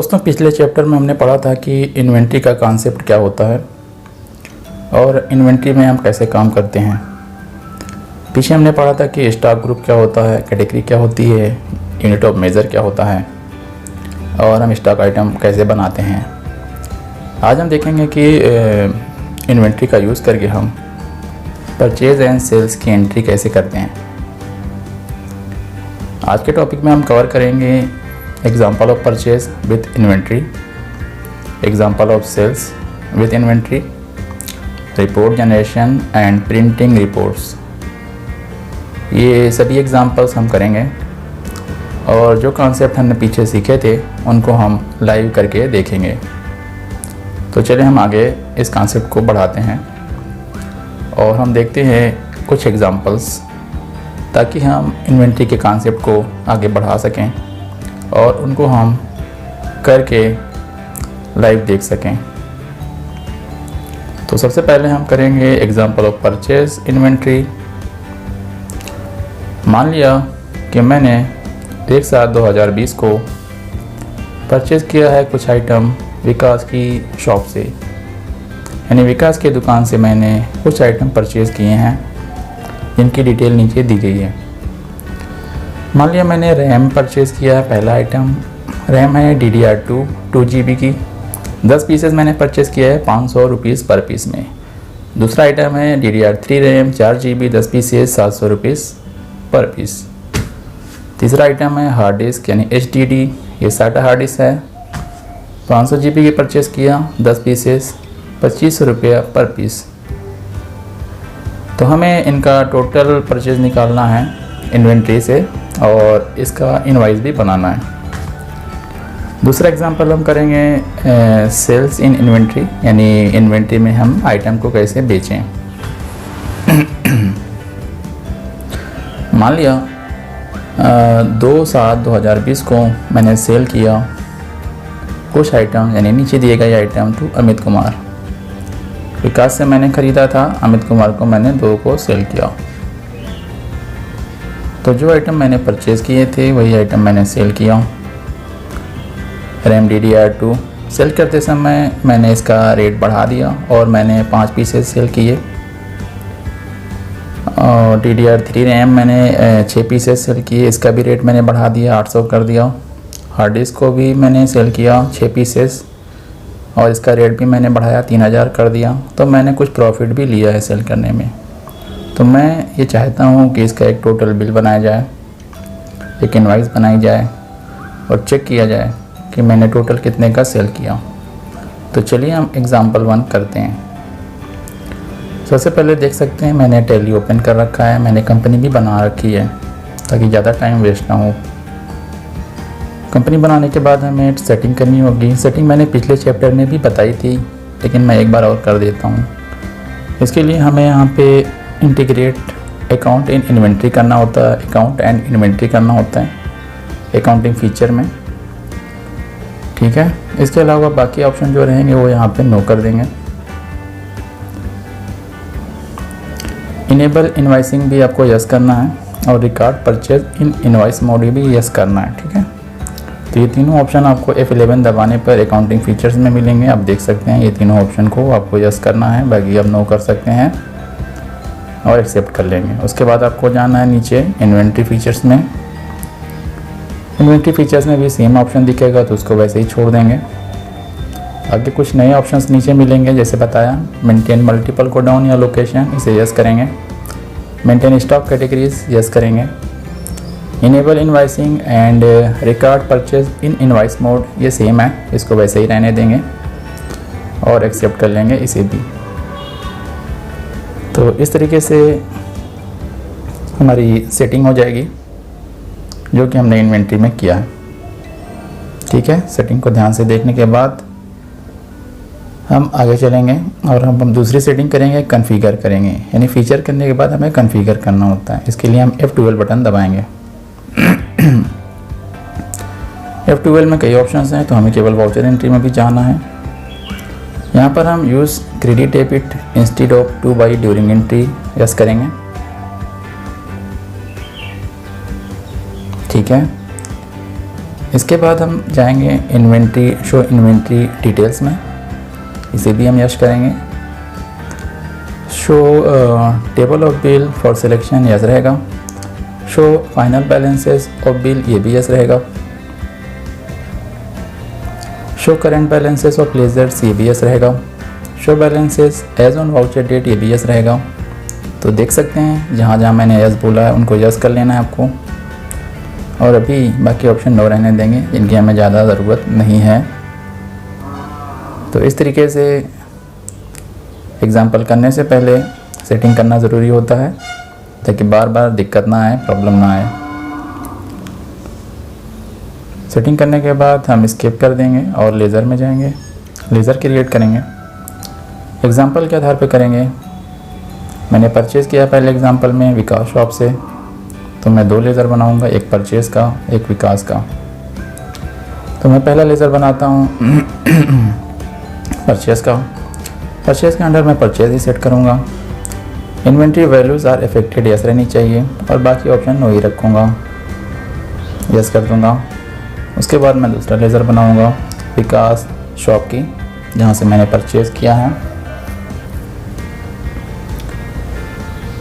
दोस्तों, पिछले चैप्टर में हमने पढ़ा था कि इन्वेंट्री का कॉन्सेप्ट क्या होता है और इन्वेंट्री में हम कैसे काम करते हैं। पीछे हमने पढ़ा था कि स्टॉक ग्रुप क्या होता है, कैटेगरी क्या होती है, यूनिट ऑफ मेजर क्या होता है और हम स्टॉक आइटम कैसे बनाते हैं। आज हम देखेंगे कि इन्वेंट्री का यूज़ करके हम परचेज एंड सेल्स की एंट्री कैसे करते हैं। आज के टॉपिक में हम कवर करेंगे example of purchase with inventory, example of sales with inventory, report generation and printing reports. ये सभी एग्जाम्पल्स हम करेंगे और जो कॉन्सेप्ट हमने पीछे सीखे थे उनको हम लाइव करके देखेंगे। तो चलिए हम आगे इस कॉन्सेप्ट को बढ़ाते हैं और हम देखते हैं कुछ एग्जाम्पल्स, ताकि हम इन्वेंट्री के कॉन्सेप्ट को आगे बढ़ा सकें और उनको हम करके लाइव देख सकें। तो सबसे पहले हम करेंगे एग्जाम्पल ऑफ परचेज इन्वेंट्री। मान लिया कि मैंने 1/7/2020 को परचेज किया है कुछ आइटम विकास की शॉप से, यानी विकास की दुकान से मैंने कुछ आइटम परचेज किए हैं जिनकी डिटेल नीचे दी गई है। मान लिया मैंने रैम परचेज़ किया है। पहला आइटम रैम है DDR2 2 GB की, 10 पीसेस मैंने परचेज़ किया है 500 रुपीज़ पर पीस में। दूसरा आइटम है DDR3 RAM 4 GB 10 pieces 700 rupees पर पीस। तीसरा आइटम है हार्ड डिस्क यानी HDD, ये SATA हार्ड डिस्क है, 500 GB की परचेज़ किया, 10 पीसेस 2500 रुपये पर पीस। तो हमें इनका टोटल परचेज़ निकालना है इन्वेंट्री से और इसका इनवाइस भी बनाना है। दूसरा एग्जांपल हम करेंगे सेल्स इन इन्वेंट्री, यानी इन्वेंट्री में हम आइटम को कैसे बेचें। मान लिया 2/7/2020 को मैंने सेल किया कुछ आइटम, यानी नीचे दिए गए आइटम टू अमित कुमार। विकास से मैंने ख़रीदा था, अमित कुमार को मैंने 2 को सेल किया। तो जो आइटम मैंने परचेज़ किए थे वही आइटम मैंने सेल किया। रैम DDR2 सेल करते समय मैंने इसका रेट बढ़ा दिया और मैंने 5 पीसेस सेल किए। और DDR3 रैम मैंने 6 पीसेस सेल किए, इसका भी रेट मैंने बढ़ा दिया, 800 कर दिया। हार्ड डिस्क को भी मैंने सेल किया 6 पीसेस और इसका रेट भी मैंने बढ़ाया, 3000 कर दिया। तो मैंने कुछ प्रॉफिट भी लिया है सेल करने में। तो मैं ये चाहता हूँ कि इसका एक टोटल बिल बनाया जाए, एक इनवाइस बनाई जाए और चेक किया जाए कि मैंने टोटल कितने का सेल किया। तो चलिए हम एग्जांपल 1 करते हैं। सबसे पहले देख सकते हैं मैंने टैली ओपन कर रखा है, मैंने कंपनी भी बना रखी है ताकि ज़्यादा टाइम वेस्ट ना हो। कंपनी बनाने के बाद हमें सेटिंग करनी होगी। सेटिंग मैंने पिछले चैप्टर में भी बताई थी, लेकिन मैं एक बार और कर देता हूँ। इसके लिए हमें यहाँ पे इंटीग्रेट अकाउंट इन इन्वेंट्री करना होता है, अकाउंट एंड इन्वेंट्री करना होता है अकाउंटिंग फीचर में, ठीक है। इसके अलावा बाकी ऑप्शन जो रहेंगे वो यहाँ पे नो कर देंगे। इनेबल इनवाइसिंग भी आपको यस करना है और record purchase in invoice mode भी यस करना है, ठीक है। तो ये तीनों ऑप्शन आपको F11 दबाने पर अकाउंटिंग फीचर्स में मिलेंगे। आप देख सकते हैं ये तीनों ऑप्शन को आपको यस करना है, बाकी आप नो कर सकते हैं और एक्सेप्ट कर लेंगे। उसके बाद आपको जाना है नीचे इन्वेंट्री फीचर्स में। इन्वेंट्री फीचर्स में भी सेम ऑप्शन दिखेगा तो उसको वैसे ही छोड़ देंगे। आगे कुछ नए ऑप्शंस नीचे मिलेंगे, जैसे बताया मेंटेन मल्टीपल गोडाउन या लोकेशन, इसे यस करेंगे। मेंटेन स्टॉक कैटेगरीज यस करेंगे। Enable invoicing and record purchase in invoice mode, ये सेम है, इसको वैसे ही रहने देंगे और एक्सेप्ट कर लेंगे इसे भी। तो इस तरीके से हमारी सेटिंग हो जाएगी जो कि हमने इन्वेंट्री में किया है, ठीक है। सेटिंग को ध्यान से देखने के बाद हम आगे चलेंगे और हम दूसरी सेटिंग करेंगे, कॉन्फ़िगर करेंगे, यानी फीचर करने के बाद हमें कॉन्फ़िगर करना होता है। इसके लिए हम F12 बटन दबाएंगे। F12 में कई ऑप्शंस हैं, तो हमें केवल वाउचर एंट्री में भी जाना है। यहाँ पर हम use credit debit instead of two by during entry yes करेंगे, ठीक है। इसके बाद हम जाएंगे इन्वेंट्री, शो इन्वेंट्री डिटेल्स में, इसे भी हम यस करेंगे। Show table of bill for selection yes रहेगा। Show final balances of bill, ये भी यस रहेगा। Show current balances of ledgers, ये भी यस रहेगा। Show balances as on voucher date, ये भी यस रहेगा। तो देख सकते हैं जहाँ जहाँ मैंने यस बोला है उनको यस कर लेना है आपको, और अभी बाकी ऑप्शन नो रहने देंगे जिनकी हमें ज़्यादा ज़रूरत नहीं है। तो इस तरीके से एग्ज़ाम्पल करने से पहले सेटिंग करना ज़रूरी होता है ताकि बार बार दिक्कत ना आए, प्रॉब्लम ना आए। सेटिंग करने के बाद हम स्किप कर देंगे और लेज़र में जाएंगे, लेज़र क्रिएट करेंगे। एग्ज़ाम्पल के आधार पर करेंगे। मैंने परचेज़ किया पहले एग्ज़ाम्पल में विकास शॉप से, तो मैं 2 लेज़र बनाऊंगा, एक परचेज़ का, एक विकास का। तो मैं पहला लेज़र बनाता हूँ परचेज़ का। परचेज़ के अंडर मैं परचेज़ ही सेट करूँगा। Inventory values are affected yes रहनी चाहिए और बाकी ऑप्शन नो ही रखूँगा, यस कर दूँगा। उसके बाद मैं दूसरा लेज़र बनाऊँगा विकास शॉप की, जहाँ से मैंने परचेज़ किया है।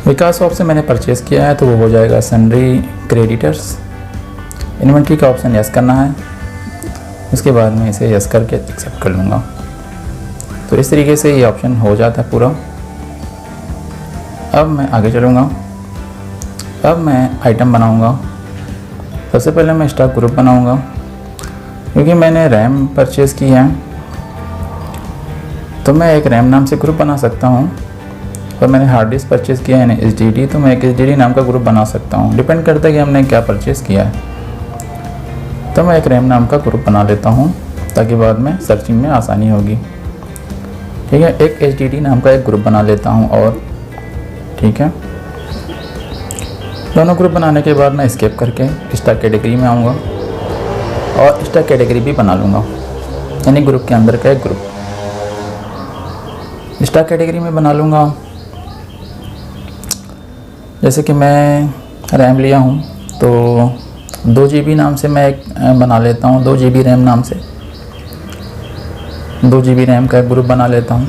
विकास शॉप से मैंने परचेज़ किया है तो वो हो जाएगा सन्ड्री क्रेडिटर्स। इन्वेंट्री का ऑप्शन यस करना है, उसके बाद मैं इसे यस करके एक्सेप्ट कर लूँगा। तो इस तरीके से ये ऑप्शन हो जाता है पूरा। अब मैं आगे चलूँगा। अब मैं आइटम बनाऊँगा। सबसे पहले मैं स्टॉक ग्रुप बनाऊँगा, क्योंकि मैंने रैम परचेज़ की है तो मैं एक रैम नाम से ग्रुप बना सकता हूँ, और मैंने हार्ड डिस्क परचेज़ किया है HDD, तो मैं एक HDD नाम का ग्रुप बना सकता हूँ। डिपेंड करता है कि हमने क्या परचेज़ किया है। तो मैं एक रैम नाम का ग्रुप बना लेता हूँ ताकि बाद में सर्चिंग में आसानी होगी। ठीक है, एक HDD नाम का एक ग्रुप बना लेता हूँ और ठीक है, दोनों ग्रुप बनाने के बाद मैं स्किप करके स्टॉक कैटेगरी में आऊँगा और स्टॉक कैटेगरी भी बना लूँगा, यानी ग्रुप के अंदर का एक ग्रुप स्टॉक कैटेगरी में बना लूँगा। जैसे कि मैं रैम लिया हूँ तो 2 GB नाम से मैं एक बना लेता हूँ, 2 GB रैम नाम से 2 GB रैम का एक ग्रुप बना लेता हूँ।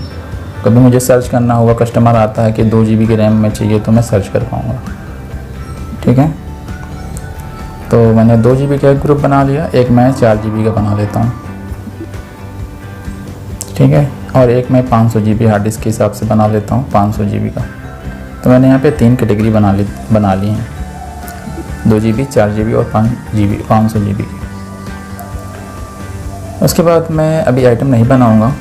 कभी मुझे सर्च करना होगा, कस्टमर आता है कि 2 GB की रैम में चाहिए, तो मैं सर्च कर पाऊँगा। ठीक है, तो मैंने 2 GB का एक ग्रुप बना लिया। एक मैं 4 GB का बना लेता हूँ। ठीक है, और एक मैं 500 GB हार्ड डिस्क के हिसाब से बना लेता हूँ, 500 GB का। तो मैंने यहाँ पे 3 कैटेगरी बना ली हैं, 2 GB, 4 GB और 500 GB की। उसके बाद मैं अभी आइटम नहीं बनाऊँगा,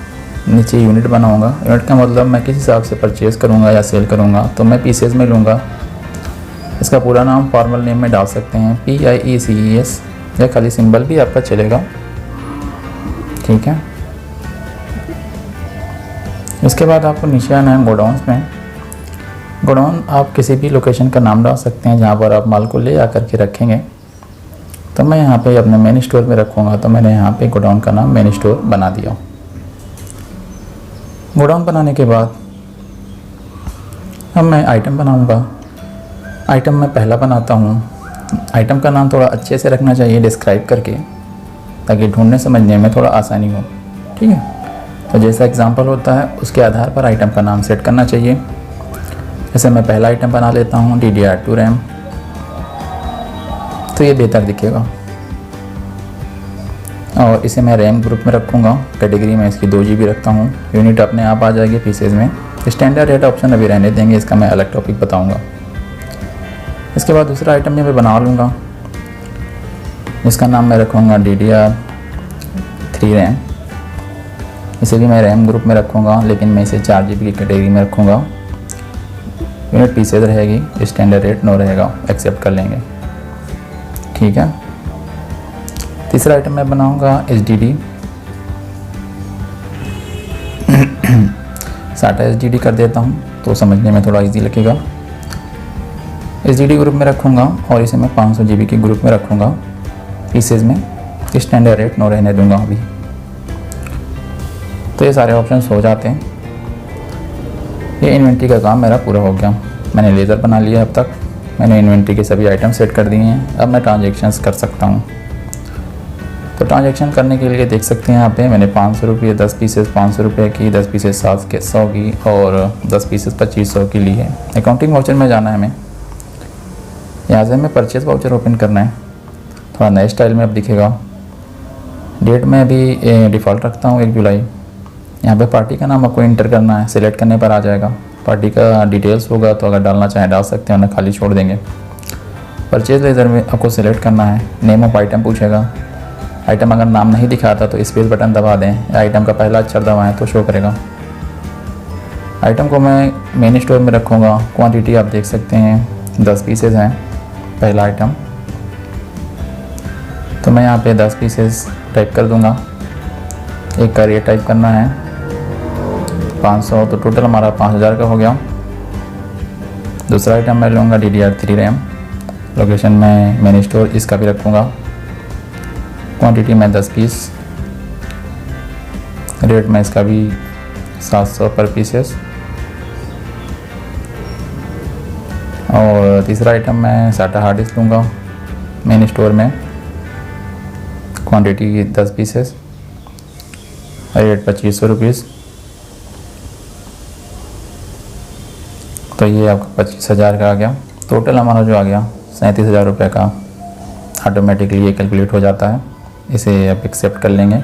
नीचे यूनिट बनाऊँगा। यूनिट का मतलब मैं किस हिसाब से परचेज़ करूँगा या सेल करूँगा, तो मैं पीसेज में लूँगा। इसका पूरा नाम फॉर्मल नेम में डाल सकते हैं, PIECES, या खाली सिंबल भी आपका चलेगा। ठीक है, इसके बाद आपको नीचे आना है गोडाउन्स में। गोडाउन आप किसी भी लोकेशन का नाम डाल सकते हैं जहाँ पर आप माल को ले आकर के रखेंगे। तो मैं यहाँ पे अपने मेन स्टोर में रखूँगा, तो मैंने यहाँ पे गोडाउन का नाम मेन स्टोर बना दिया। गोडाउन बनाने के बाद अब मैं आइटम बनाऊँगा। आइटम मैं पहला बनाता हूँ। आइटम का नाम थोड़ा अच्छे से रखना चाहिए डिस्क्राइब करके, ताकि ढूंढने समझने में थोड़ा आसानी हो। ठीक है, तो जैसा एग्जांपल होता है उसके आधार पर आइटम का नाम सेट करना चाहिए। जैसे मैं पहला आइटम बना लेता हूँ DDR2 रैम, तो ये बेहतर दिखेगा, और इसे मैं रैम ग्रुप में रखूँगा। कैटेगरी में इसकी 2 GB रखता हूँ। यूनिट अपने आप आ जाएगी पीसेज में। स्टैंडर्ड रेट ऑप्शन अभी रहने देंगे, इसका मैं अलग टॉपिक बताऊँगा। इसके बाद दूसरा आइटम भी मैं बना लूँगा, इसका नाम मैं रखूँगा DDR3 रैम। इसे भी मैं रैम ग्रुप में रखूँगा, लेकिन मैं इसे 4 GB की कैटेगरी में रखूँगा। यूनिट पीसेज रहेगी, स्टैंडर्ड रेट नो रहेगा, एक्सेप्ट कर लेंगे। ठीक है, तीसरा आइटम मैं बनाऊँगा HDD। SATA HDD कर देता हूँ तो समझने में थोड़ा इजी लगेगा। HDD ग्रुप में रखूँगा और इसे मैं 500 GB के ग्रुप में रखूँगा पीसेज में। स्टैंडर्ड रेट नो रहने दूँगा अभी। तो ये सारे ऑप्शंस हो जाते हैं। ये इन्वेंट्री का काम मेरा पूरा हो गया। मैंने लेज़र बना लिया। अब तक मैंने इन्वेंट्री के सभी आइटम सेट कर दिए हैं। अब मैं ट्रांजैक्शंस कर सकता हूँ। तो ट्रांजैक्शन करने के लिए देख सकते हैं यहाँ पे मैंने 500 रुपये 10 पीसेस 500 रुपये की, 10 पीसेस 100 की और 10 पीसेस 2500 की ली है। अकाउंटिंग वाउचर में जाना है हमें, यहाँ से हमें परचेज वाउचर ओपन करना है। थोड़ा नए स्टाइल में अब दिखेगा। डेट में अभी डिफ़ॉल्ट रखता हूँ 1 जुलाई। यहाँ पे पार्टी का नाम आपको इंटर करना है, सिलेक्ट करने पर आ जाएगा। पार्टी का डिटेल्स होगा तो अगर डालना चाहें डाल सकते हैं, उन्हें खाली छोड़ देंगे। परचेज लेज़र में आपको सिलेक्ट करना है, नेम ऑफ आइटम पूछेगा। आइटम अगर नाम नहीं दिखाता तो स्पेस बटन दबा दें, आइटम का पहला अक्षर दबाएं तो शो करेगा। आइटम को मैं मेन स्टोर में रखूँगा। क्वांटिटी आप देख सकते हैं 10 पीसेज हैं पहला आइटम, तो मैं यहाँ पे 10 पीसेस टाइप कर दूँगा। एक का रेट टाइप करना है 500, तो टोटल हमारा 5000 का हो गया। दूसरा आइटम मैं लूँगा DDR3 रैम, लोकेशन में मेन स्टोर इसका भी रखूँगा। क्वांटिटी में 10 पीस, रेट में इसका भी 700 पर पीसेस। और तीसरा आइटम मैं SATA हार्ड डिस्क लूँगा मेन स्टोर में, क्वांटिटी 10 पीसेस, रेट 2500 रुपीज़। तो ये आपका 25,000 का आ गया। टोटल हमारा जो आ गया 37,000 रुपये का ऑटोमेटिकली ये कैलकुलेट हो जाता है। इसे आप एक्सेप्ट कर लेंगे,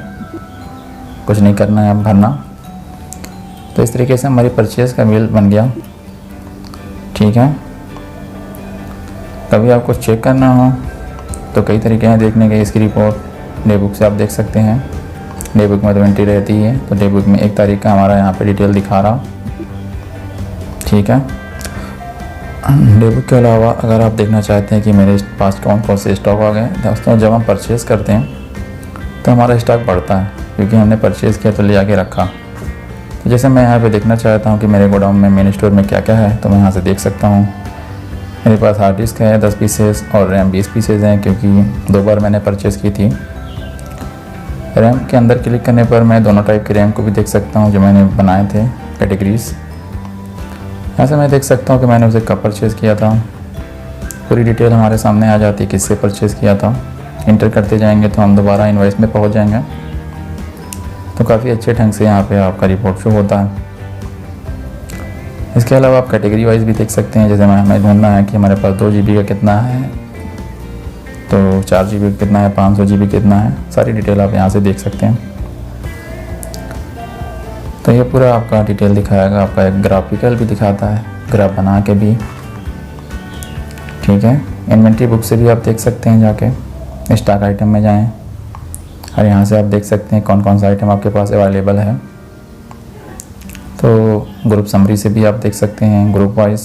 कुछ नहीं करना है अब भरना। तो इस तरीके से हमारी परचेज़ का बिल बन गया। ठीक है, कभी आपको चेक करना हो तो कई तरीके हैं देखने के। इसकी रिपोर्ट डे बुक से आप देख सकते हैं। डे बुक में तो एंट्री रहती है, तो डे बुक में 1 तारीख का हमारा यहाँ पे डिटेल दिखा रहा। ठीक है, डे बुक के अलावा अगर आप देखना चाहते हैं कि मेरे पास कौन कौन से स्टॉक आ गए, दोस्तों जब हम परचेज़ करते हैं तो हमारा स्टॉक बढ़ता है, क्योंकि हमने परचेज़ किया तो ले आके रखा। तो जैसे मैं यहाँ पे देखना चाहता हूँ कि मेरे गोडाउन में मेन स्टोर में क्या क्या है, तो मैं यहाँ से देख सकता हूँ। मेरे पास हार्ड डिस्क है 10 पीसेस और रैम 20 पीसेज हैं, क्योंकि 2 बार मैंने परचेज़ की थी। रैम के अंदर क्लिक करने पर मैं दोनों टाइप के रैम को भी देख सकता हूँ जो मैंने बनाए थे कैटेगरीज। यहाँ से मैं देख सकता हूँ कि मैंने उसे कब परचेज़ किया था। पूरी डिटेल हमारे सामने आ जाती है, किससे परचेज़ किया था। इंटर करते जाएंगे तो हम दोबारा इनवॉइस में पहुँच जाएंगे। तो काफ़ी अच्छे ढंग से यहाँ पे आपका रिपोर्ट शो होता है। इसके अलावा आप कैटेगरी वाइज भी देख सकते हैं। जैसे हमें ढूंढना है कि हमारे पास 2 GB का कितना है, तो 4 GB का कितना है, 500 GB कितना है, सारी डिटेल आप यहाँ से देख सकते हैं। तो ये पूरा आपका डिटेल दिखाएगा। आपका एक ग्राफिकल भी दिखाता है, ग्राफ बना के भी। ठीक है, इन्वेंट्री बुक से भी आप देख सकते हैं, जाके स्टॉक आइटम में जाएं और यहाँ से आप देख सकते हैं कौन कौन सा आइटम आपके पास अवेलेबल है। तो ग्रुप समरी से भी आप देख सकते हैं, ग्रुप वाइज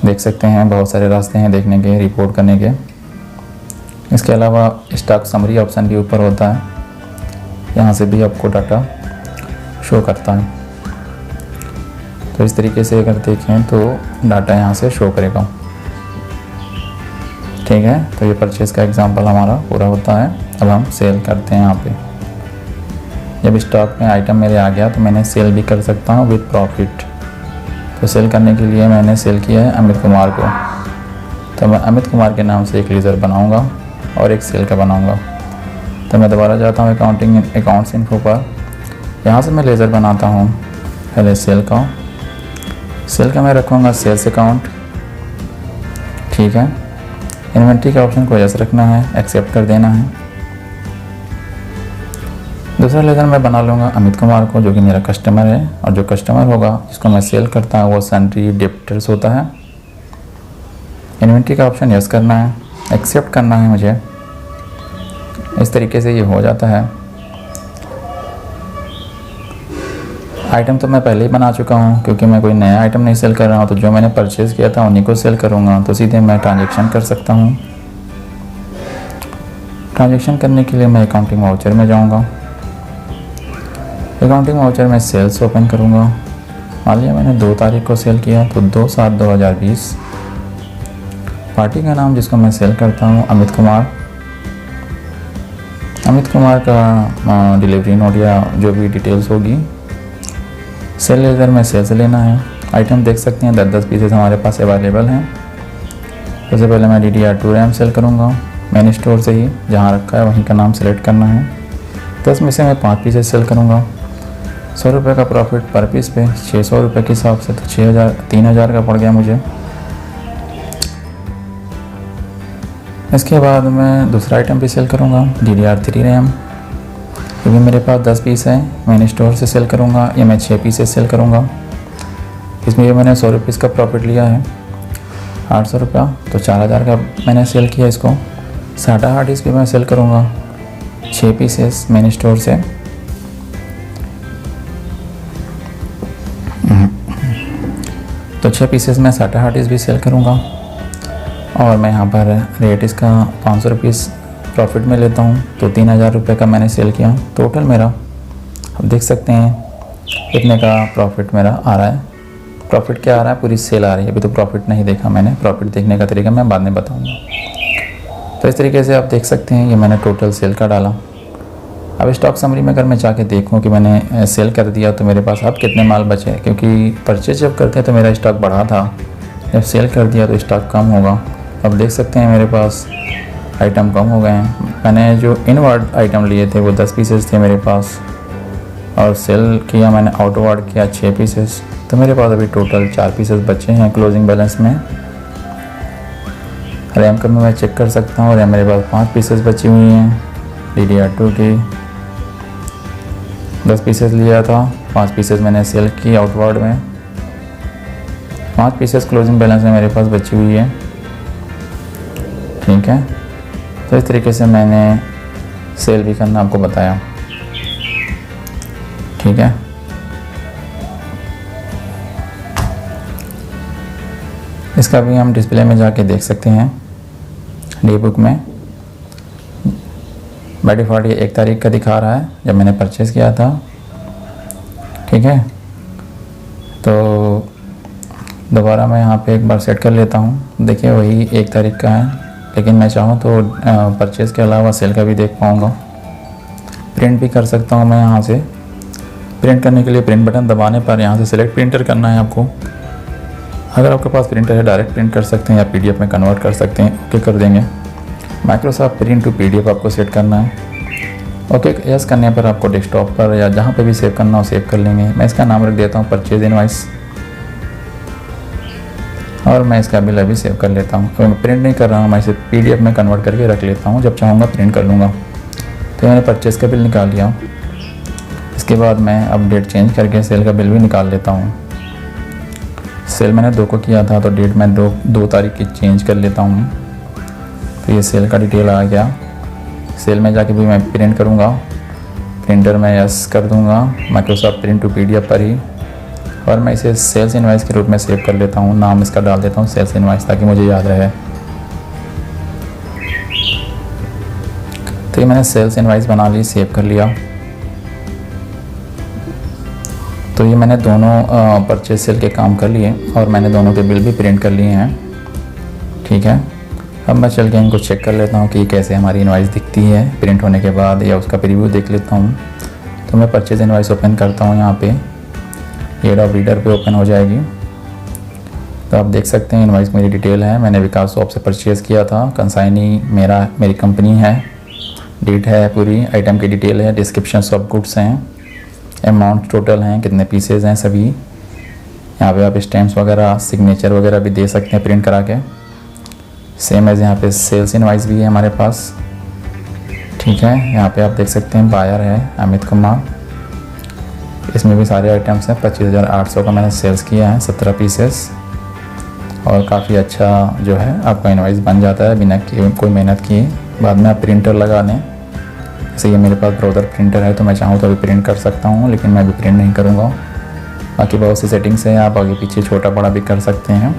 देख सकते हैं। बहुत सारे रास्ते हैं देखने के, रिपोर्ट करने के। इसके अलावा स्टॉक समरी ऑप्शन भी ऊपर होता है, यहाँ से भी आपको डाटा शो करता है। तो इस तरीके से अगर देखें तो डाटा यहाँ से शो करेगा। ठीक है, तो ये परचेज़ का एग्जांपल हमारा पूरा होता है। अब हम सेल करते हैं। यहाँ पे जब स्टॉक में आइटम मेरे आ गया तो मैंने सेल भी कर सकता हूँ विद प्रॉफिट। तो सेल करने के लिए मैंने सेल किया है अमित कुमार को, तो मैं अमित कुमार के नाम से एक लेज़र बनाऊँगा और एक सेल का बनाऊँगा। तो मैं दोबारा जाता हूँ अकाउंट्स इन्फो पर। यहाँ से मैं लेज़र बनाता हूँ पहले सेल का मैं रखूँगा सेल्स अकाउंट। ठीक है, इन्वेंट्री के ऑप्शन को यस रखना है, एक्सेप्ट कर देना है। दूसरा लेज़र मैं बना लूँगा अमित कुमार को, जो कि मेरा कस्टमर है, और जो कस्टमर होगा जिसको मैं सेल करता हूँ वो सन्ड्री डेप्टर्स होता है। इन्वेंट्री का ऑप्शन यस करना है, एक्सेप्ट करना है मुझे। इस तरीके से ये हो जाता है। आइटम तो मैं पहले ही बना चुका हूँ, क्योंकि मैं कोई नया आइटम नहीं सेल कर रहा हूँ। तो जो मैंने परचेज़ किया था उन्हीं को सेल करूँगा, तो सीधे मैं ट्रांजैक्शन कर सकता हूँ। ट्रांजैक्शन करने के लिए मैं अकाउंटिंग वाउचर में जाऊँगा। अकाउंटिंग वाउचर में सेल्स ओपन करूँगा। मान लिया मैंने 2 तारीख को सेल किया, तो 2/7/2020। पार्टी का नाम जिसको मैं सेल करता हूँ अमित कुमार का डिलीवरी नोट या जो भी डिटेल्स होगी सेल लेज़र में सेल से लेना है। आइटम देख सकते हैं 10-10 पीसेस हमारे पास अवेलेबल हैं। सबसे पहले मैं DDR2 रैम सेल करूँगा मैंने स्टोर से ही जहाँ रखा है वहीं का नाम सेलेक्ट करना है। 10 में से मैं 5 पीसेस सेल करूँगा। 100 रुपये का प्रॉफिट पर पीस पे 600 रुपये के हिसाब से तो 3000 का पड़ गया मुझे। इसके बाद मैं दूसरा आइटम भी सेल करूँगा, DDR3 रैम, क्योंकि मेरे पास 10 पीस है। मैंने स्टोर से सेल करूँगा या मैं 6 पीसेस सेल करूँगा। इसमें मैंने 100 रुपीज़ का प्रॉफिट लिया है, 800 रुपया, तो 4000 का मैंने सेल किया इसको। SATA हार्ड डिस्क भी मैं सेल करूँगा, 6 पीसेस मैंने स्टोर से। तो 6 पीसेस मैं SATA हार्ड डिस्क भी सेल करूँगा। और मैं यहाँ पर रेट इसका 500 रुपीज़ प्रॉफिट में लेता हूँ, तो 3000 रुपये का मैंने सेल किया। टोटल मेरा आप देख सकते हैं इतने का प्रॉफिट मेरा आ रहा है। प्रॉफिट क्या आ रहा है, पूरी सेल आ रही है। अभी तो प्रॉफिट नहीं देखा मैंने, प्रॉफिट देखने का तरीका मैं बाद में बताऊँगा। तो इस तरीके से आप देख सकते हैं ये मैंने टोटल सेल का डाला। अब स्टॉक समरी में अगर मैं जाके देखूँ कि मैंने सेल कर दिया तो मेरे पास अब कितने माल बचे, क्योंकि परचेज जब करते हैं तो मेरा स्टॉक बढ़ा था, जब सेल कर दिया तो स्टॉक कम होगा। अब देख सकते हैं मेरे पास आइटम कम हो गए हैं। मैंने जो इनवर्ड आइटम लिए थे वो 10 पीसेस थे मेरे पास, और सेल किया मैंने आउटवर्ड किया 6 पीसेस, तो मेरे पास अभी टोटल 4 पीसेस बचे हैं क्लोजिंग बैलेंस में। रैम का मैं चेक कर सकता हूँ, रैम मेरे पास 5 पीसेस बची हुई हैं DDR2 की। 10 पीसेस लिया था, 5 पीसेस मैंने सेल की आउटवर्ड में, 5 पीसेस क्लोजिंग बैलेंस में मेरे पास बची हुई है। ठीक है, तो इस तरीके से मैंने सेल भी करना आपको बताया। ठीक है, इसका भी हम डिस्प्ले में जाके देख सकते हैं। डी बुक में बाय डिफ़ॉल्ट ये 1 तारीख का दिखा रहा है जब मैंने परचेज़ किया था। ठीक है, तो दोबारा मैं यहाँ पे एक बार सेट कर लेता हूँ। देखिए वही 1 तारीख का है, लेकिन मैं चाहूँ तो परचेज़ के अलावा सेल का भी देख पाऊँगा। प्रिंट भी कर सकता हूँ मैं यहाँ से। प्रिंट करने के लिए प्रिंट बटन दबाने पर यहाँ से सिलेक्ट प्रिंटर करना है आपको। अगर आपके पास प्रिंटर है डायरेक्ट प्रिंट कर सकते हैं या PDF में कन्वर्ट कर सकते हैं, ओके कर देंगे। माइक्रोसॉफ्ट प्रिंट टू PDF आपको सेट करना है। ओके यस करने पर आपको डेस्कटॉप पर या जहाँ पे भी सेव करना हो सेव कर लेंगे। मैं इसका नाम रख देता हूँ परचेज इनवॉइस, और मैं इसका बिल अभी सेव कर लेता हूँ। तो मैं प्रिंट नहीं कर रहा हूँ, मैं इसे PDF में कन्वर्ट करके रख लेता हूँ, जब चाहूँगा प्रिंट कर लूँगा। तो मैंने परचेज़ का बिल निकाल लिया। इसके बाद मैं अब डेट चेंज करके सेल का बिल भी निकाल लेता हूँ। सेल मैंने 2 को किया था, तो डेट मैं 2 तारीख की चेंज कर लेता हूँ। तो ये सेल का डिटेल आ गया। सेल में जाके भी मैं प्रिंट करूँगा, प्रिंटर में यस कर दूँगा माइक्रोसॉफ्ट प्रिंट टू PDF पर ही, और मैं इसे सेल्स इनवॉइस के रूप में सेव कर लेता हूँ। नाम इसका डाल देता हूँ सेल्स इनवॉइस, ताकि मुझे याद रहे। तो ये मैंने सेल्स इनवॉइस बना ली, सेव कर लिया। तो ये मैंने दोनों परचेज सेल के काम कर लिए, और मैंने दोनों के बिल भी प्रिंट कर लिए हैं। ठीक है, अब मैं चल के इनको चेक कर लेता हूँ कि कैसे हमारी इनवॉइस दिखती है प्रिंट होने के बाद, या उसका प्रीव्यू देख लेता हूँ। तो मैं परचेज इनवॉइस ओपन करता हूँ, यहाँ पे एडोब रीडर पे ओपन हो जाएगी। तो आप देख सकते हैं इनवॉइस मेरी डिटेल है। मैंने विकास शॉप से परचेज़ किया था, कंसाइनी मेरी कंपनी है, डेट है पूरी, आइटम की डिटेल है, डिस्क्रिप्शन ऑफ गुड्स हैं, अमाउंट टोटल हैं, कितने पीसेज हैं सभी। यहाँ पे आप स्टैम्प्स वगैरह सिग्नेचर वगैरह भी दे सकते हैं प्रिंट करा के। सेम एज यहाँ पे सेल्स इनवॉइस भी है हमारे पास। ठीक है, यहाँ पे आप देख सकते हैं बायर है अमित कुमार, इसमें भी सारे आइटम्स हैं। 25,800 का मैंने सेल्स किया है, 17 पीसेस, और काफ़ी अच्छा जो है आपका इनवॉइस बन जाता है बिना कोई मेहनत किए। बाद में आप प्रिंटर लगा दें, जैसे ये मेरे पास ब्राउज़र प्रिंटर है, तो मैं चाहूँ तो अभी प्रिंट कर सकता हूँ, लेकिन मैं अभी प्रिंट नहीं करूँगा। बाकी बहुत सी सेटिंग्स हैं, आप आगे पीछे छोटा बड़ा भी कर सकते हैं।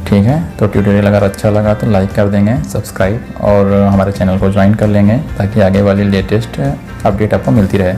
ठीक है, तो ट्यूटोरियल अगर अच्छा लगा तो लाइक कर देंगे, सब्सक्राइब, और हमारे चैनल को ज्वाइन कर लेंगे, ताकि आगे वाली लेटेस्ट अपडेट आपको मिलती रहे।